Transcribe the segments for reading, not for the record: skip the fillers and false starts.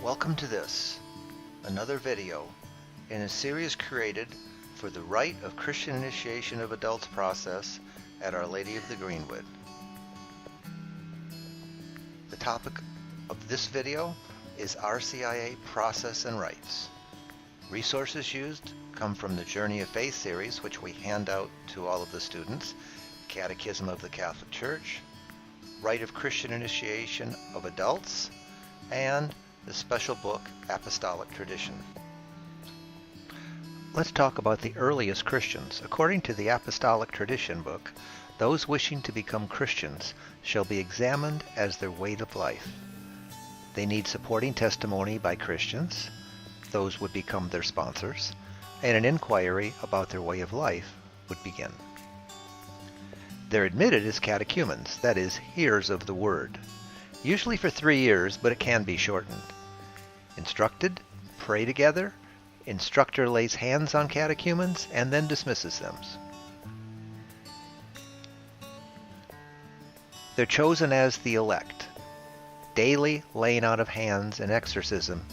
Welcome to this, another video in a series created for the Rite of Christian Initiation of Adults process at Our Lady of the Greenwood. The topic of this video is RCIA Process and Rites. Resources used come from the Journey of Faith series, which we hand out to all of the students, Catechism of the Catholic Church, Rite of Christian Initiation of Adults, and the special book Apostolic Tradition. Let's talk about the earliest Christians. According to the Apostolic Tradition book, those wishing to become Christians shall be examined as their way of life. They need supporting testimony by Christians, those would become their sponsors, and an inquiry about their way of life would begin. They're admitted as catechumens, that is, hearers of the word, usually for 3 years, but it can be shortened. Instructed, pray together, instructor lays hands on catechumens and then dismisses them. They're chosen as the elect. Daily laying out of hands and exorcism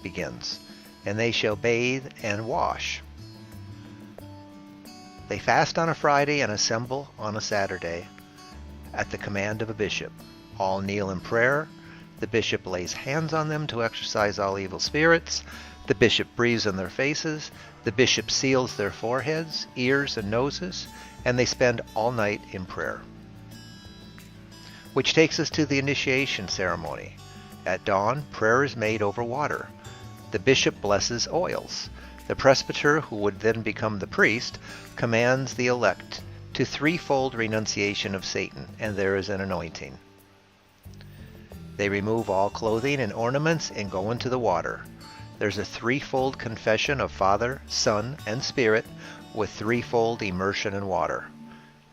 begins, and they shall bathe and wash. They fast on a Friday and assemble on a Saturday at the command of a bishop. All kneel in prayer. The bishop lays hands on them to exorcise all evil spirits. The bishop breathes on their faces. The bishop seals their foreheads, ears, and noses, and they spend all night in prayer. Which takes us to the initiation ceremony. At dawn, prayer is made over water. The bishop blesses oils. The presbyter, who would then become the priest, commands the elect to threefold renunciation of Satan, and there is an anointing. They remove all clothing and ornaments and go into the water. There's a threefold confession of Father, Son, and Spirit with threefold immersion in water.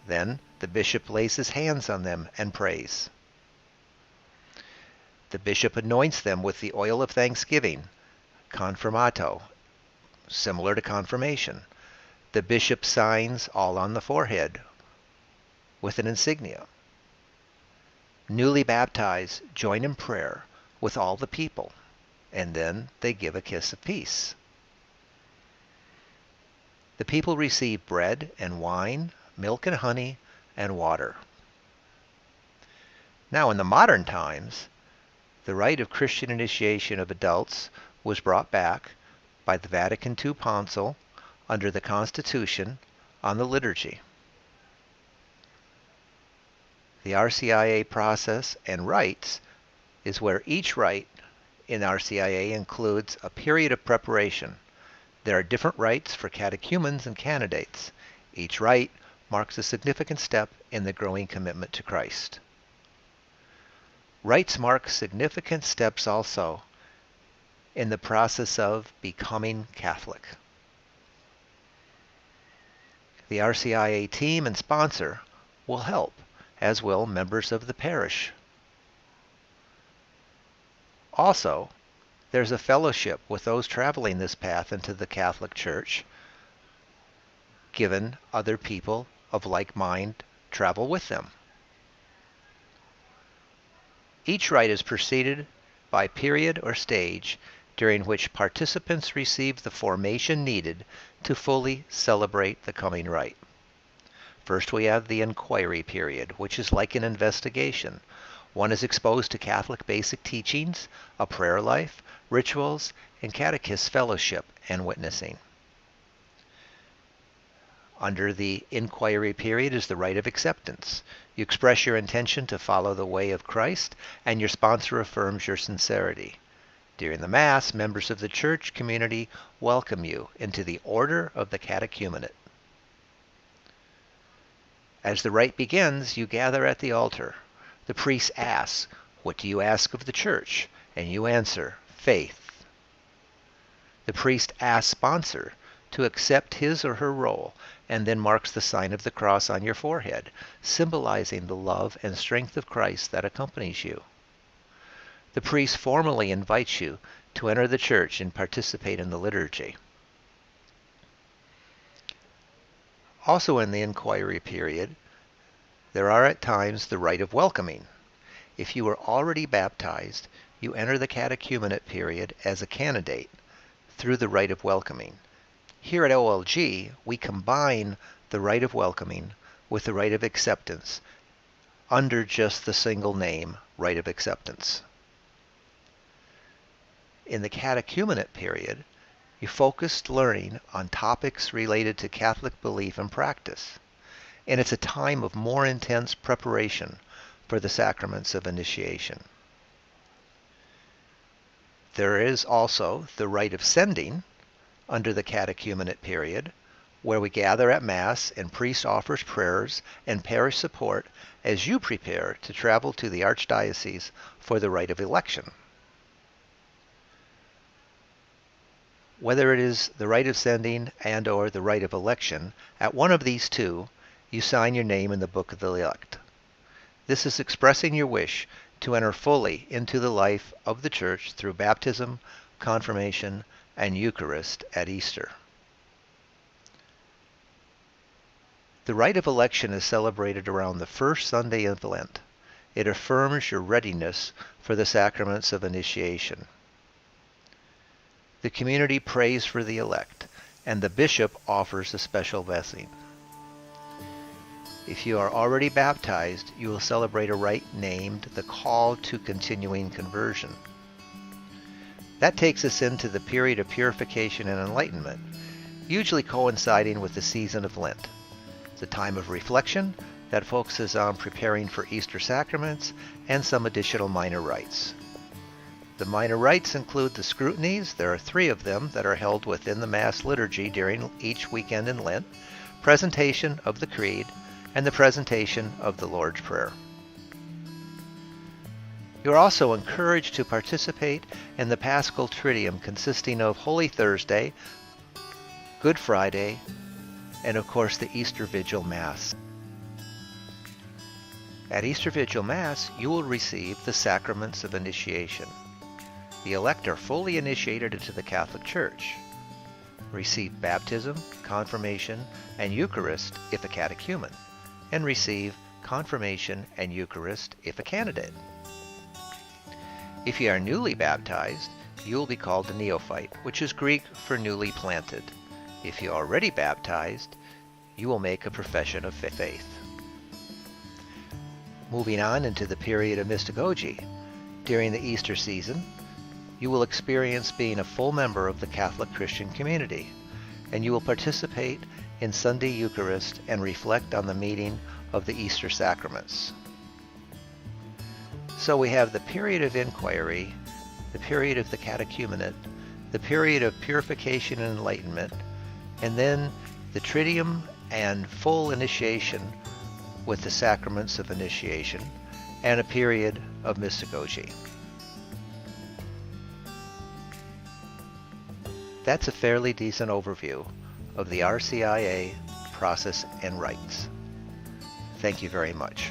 Then the bishop lays his hands on them and prays. The bishop anoints them with the oil of thanksgiving, confirmato, similar to confirmation. The bishop signs all on the forehead with an insignia. Newly baptized join in prayer with all the people, and then they give a kiss of peace. The people receive bread and wine, milk and honey, and water. Now in the modern times, the rite of Christian initiation of adults was brought back by the Vatican II Council under the Constitution on the liturgy. The RCIA process and rites is where each rite in RCIA includes a period of preparation. There are different rites for catechumens and candidates. Each rite marks a significant step in the growing commitment to Christ. Rites mark significant steps also in the process of becoming Catholic. The RCIA team and sponsor will help, as will members of the parish. Also, there's a fellowship with those traveling this path into the Catholic Church, given other people of like mind travel with them. Each rite is preceded by period or stage during which participants receive the formation needed to fully celebrate the coming rite. First, we have the inquiry period, which is like an investigation. One is exposed to Catholic basic teachings, a prayer life, rituals, and catechist fellowship and witnessing. Under the inquiry period is the rite of acceptance. You express your intention to follow the way of Christ, and your sponsor affirms your sincerity. During the Mass, members of the church community welcome you into the order of the catechumenate. As the rite begins, you gather at the altar. The priest asks, "What do you ask of the church?" And you answer, "Faith." The priest asks sponsor to accept his or her role, and then marks the sign of the cross on your forehead, symbolizing the love and strength of Christ that accompanies you. The priest formally invites you to enter the church and participate in the liturgy. Also in the inquiry period, there are at times the rite of welcoming. If you were already baptized, you enter the catechumenate period as a candidate through the rite of welcoming. Here at OLG, we combine the rite of welcoming with the rite of acceptance under just the single name, rite of acceptance. In the catechumenate period, you focused learning on topics related to Catholic belief and practice, and it's a time of more intense preparation for the sacraments of initiation. There is also the rite of sending under the catechumenate period, where we gather at Mass and priest offers prayers and parish support as you prepare to travel to the Archdiocese for the rite of election. Whether it is the rite of sending and or the rite of election, at one of these two, you sign your name in the Book of the Elect. This is expressing your wish to enter fully into the life of the Church through baptism, confirmation, and Eucharist at Easter. The rite of election is celebrated around the first Sunday of Lent. It affirms your readiness for the sacraments of initiation. The community prays for the elect, and the bishop offers a special blessing. If you are already baptized, you will celebrate a rite named the Call to Continuing Conversion. That takes us into the period of purification and enlightenment, usually coinciding with the season of Lent. It's a time of reflection that focuses on preparing for Easter sacraments and some additional minor rites. The minor rites include the scrutinies. There are 3 of them that are held within the Mass liturgy during each weekend in Lent, presentation of the Creed, and the presentation of the Lord's Prayer. You are also encouraged to participate in the Paschal Triduum, consisting of Holy Thursday, Good Friday, and of course the Easter Vigil Mass. At Easter Vigil Mass, you will receive the sacraments of initiation. The elect are fully initiated into the Catholic Church, receive baptism, confirmation, and Eucharist if a catechumen, and receive confirmation and Eucharist if a candidate. If you are newly baptized, you will be called a neophyte, which is Greek for newly planted. If you are already baptized, you will make a profession of faith. Moving on into the period of mystagogy, during the Easter season, you will experience being a full member of the Catholic Christian community, and you will participate in Sunday Eucharist and reflect on the meaning of the Easter sacraments. So we have the period of inquiry, the period of the catechumenate, the period of purification and enlightenment, and then the Triduum and full initiation with the sacraments of initiation, and a period of mystagogy. That's a fairly decent overview of the RCIA process and rites. Thank you very much.